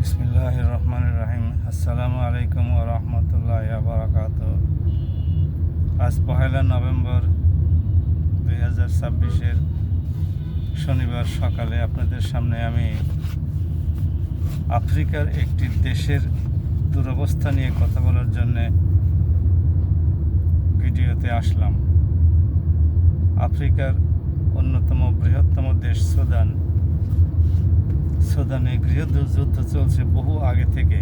বিসমিল্লাহির রহমানির রহিম। আসসালামু আলাইকুম ওয়া রাহমাতুল্লাহি ওয়া বারাকাতুহু। আজ 1 নভেম্বর 2026 শনিবার সকালে আপনাদের সামনে আমি আফ্রিকার একটি দেশের দুরবস্থা নিয়ে কথা বলার জন্যে ভিডিওতে আসলাম। আফ্রিকার অন্যতম বৃহত্তম দেশ সুদানে গৃহযুদ্ধ চলছে বহু আগে থেকে।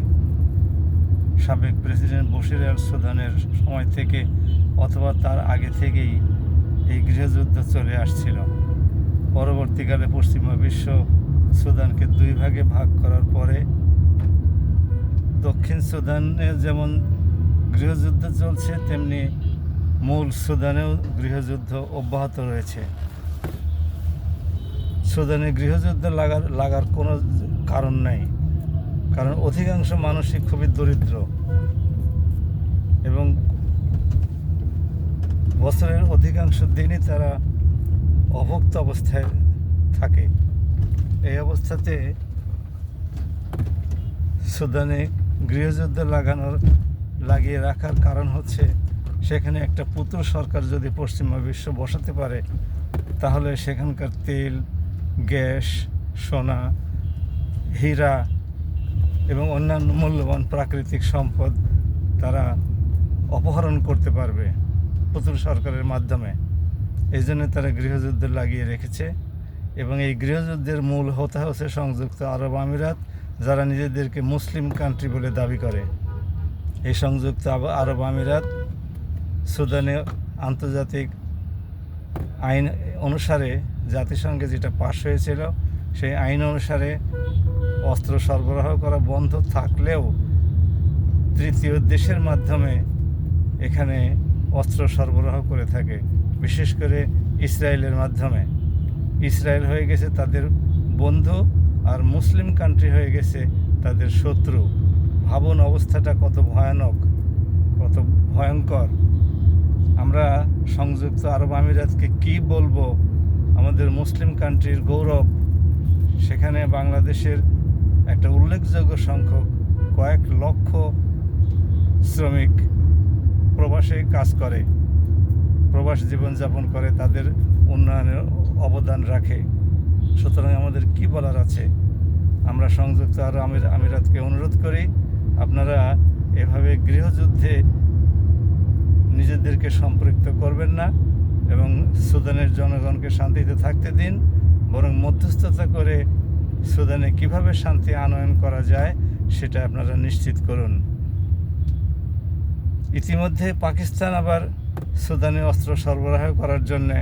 সাবেক প্রেসিডেন্ট বশির আল সুদানের সময় থেকে অথবা তার আগে থেকেই এই গৃহযুদ্ধ চলে আসছিল। পরবর্তীকালে পশ্চিমা বিশ্ব সুদানকে দুই ভাগে ভাগ করার পরে দক্ষিণ সুদানে যেমন গৃহযুদ্ধ চলছে, তেমনি মূল সুদানেও গৃহযুদ্ধ অব্যাহত রয়েছে। সুদানে গৃহযুদ্ধ লাগার কোনো কারণ নেই, কারণ অধিকাংশ মানুষই খুবই দরিদ্র এবং বছরের অধিকাংশ দিনই তারা অভুক্ত অবস্থায় থাকে। এই অবস্থাতে সুদানে গৃহযুদ্ধ লাগিয়ে রাখার কারণ হচ্ছে, সেখানে একটা পুতুল সরকার যদি পশ্চিমা বিশ্ব বসাতে পারে, তাহলে সেখানকার তেল, গ্যাস, সোনা, হীরা এবং অন্যান্য মূল্যবান প্রাকৃতিক সম্পদ তারা অপহরণ করতে পারবে পুতুল সরকারের মাধ্যমে। এই জন্য তারা গৃহযুদ্ধ লাগিয়ে রেখেছে এবং এই গৃহযুদ্ধের মূল হোতা হচ্ছে সংযুক্ত আরব আমিরাত, যারা নিজেদেরকে মুসলিম কান্ট্রি বলে দাবি করে। এই সংযুক্ত আরব আমিরাত সুদানে আন্তর্জাতিক আইন অনুসারে, জাতিসংঘে যেটা পাশ হয়েছিল, সেই আইন অনুসারে অস্ত্র সরবরাহ করা বন্ধ থাকলেও তৃতীয় দেশের মাধ্যমে এখানে অস্ত্র সরবরাহ করে থাকে, বিশেষ করে ইসরায়েলের মাধ্যমে। ইসরায়েল হয়ে গেছে তাদের বন্ধু আর মুসলিম কান্ট্রি হয়ে গেছে তাদের শত্রু। ভাবুন অবস্থাটা কত ভয়ানক, কত ভয়ঙ্কর। আমরা সংযুক্ত আরব আমিরাতকে কি বলবো? আমাদের মুসলিম কান্ট্রির গৌরব। সেখানে বাংলাদেশের একটা উল্লেখযোগ্য সংখ্যক কয়েক লক্ষ শ্রমিক প্রবাসে কাজ করে, প্রবাস জীবনযাপন করে, তাদের উন্নয়নের অবদান রাখে। সুতরাং আমাদের কি বলার আছে? আমরা সংযুক্ত আরব আমিরাতকে অনুরোধ করি, আপনারা এভাবে গৃহযুদ্ধে নিজেদেরকে সম্পৃক্ত করবেন না এবং সুদানের জনগণকে শান্তিতে থাকতে দিন, বরং মধ্যস্থতা করে সুদানে কিভাবে শান্তি আনয়ন করা যায় সেটা আপনারা নিশ্চিত করুন। ইতিমধ্যে পাকিস্তান আবার সুদানে অস্ত্র সরবরাহ করার জন্যে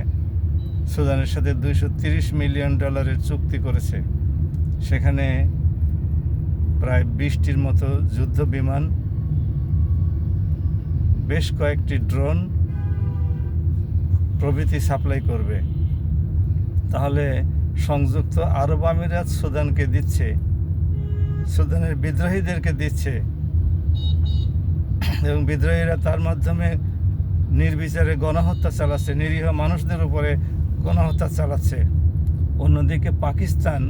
সুদানের সাথে $230 মিলিয়ন চুক্তি করেছে। সেখানে প্রায় 20টির মতো যুদ্ধ বিমান, বেশ কয়েকটি ড্রোন প্রভৃতি সাপ্লাই করবে। তাহলে সংযুক্ত আরব আমিরাত সুদানকে দিচ্ছে, সুদানের বিদ্রোহীদেরকে দিচ্ছে এবং বিদ্রোহীরা তার মাধ্যমে নির্বিচারে গণহত্যা চালাচ্ছে, নিরীহ মানুষদের উপরে গণহত্যা চালাচ্ছে। অন্যদিকে পাকিস্তান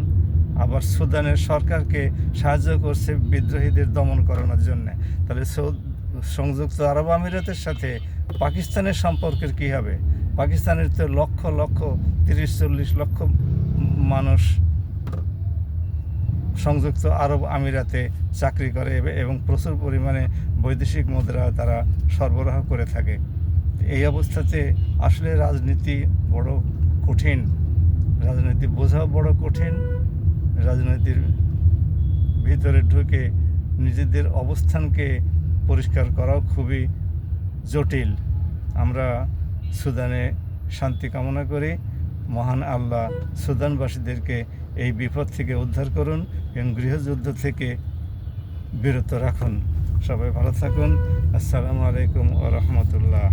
আবার সুদানের সরকারকে সাহায্য করছে বিদ্রোহীদের দমন করানোর জন্যে। তাহলে সংযুক্ত আরব আমিরাতের সাথে পাকিস্তানের সম্পর্কের কী হবে? পাকিস্তানের তো লক্ষ লক্ষ 30-40 লক্ষ মানুষ সংযুক্ত আরব আমিরাতে চাকরি করে এবং প্রচুর পরিমাণে বৈদেশিক মুদ্রা তারা সরবরাহ করে থাকে। এই অবস্থাতে আসলে রাজনীতি বড় কঠিন, রাজনীতি বোঝাও বড় কঠিন। রাজনীতির ভিতরে ঢুকে নিজেদের অবস্থানকে পরিষ্কার করাও খুবই জটিল। আমরা সুদানে শান্তি কামনা করি। মহান আল্লাহ সুদানবাসীদেরকে এই বিপদ থেকে উদ্ধার করুন এবং গৃহযুদ্ধ থেকে বিরত রাখুন। সবাই ভালো থাকুন। আসসালামু আলাইকুম ওয়া রাহমাতুল্লাহ।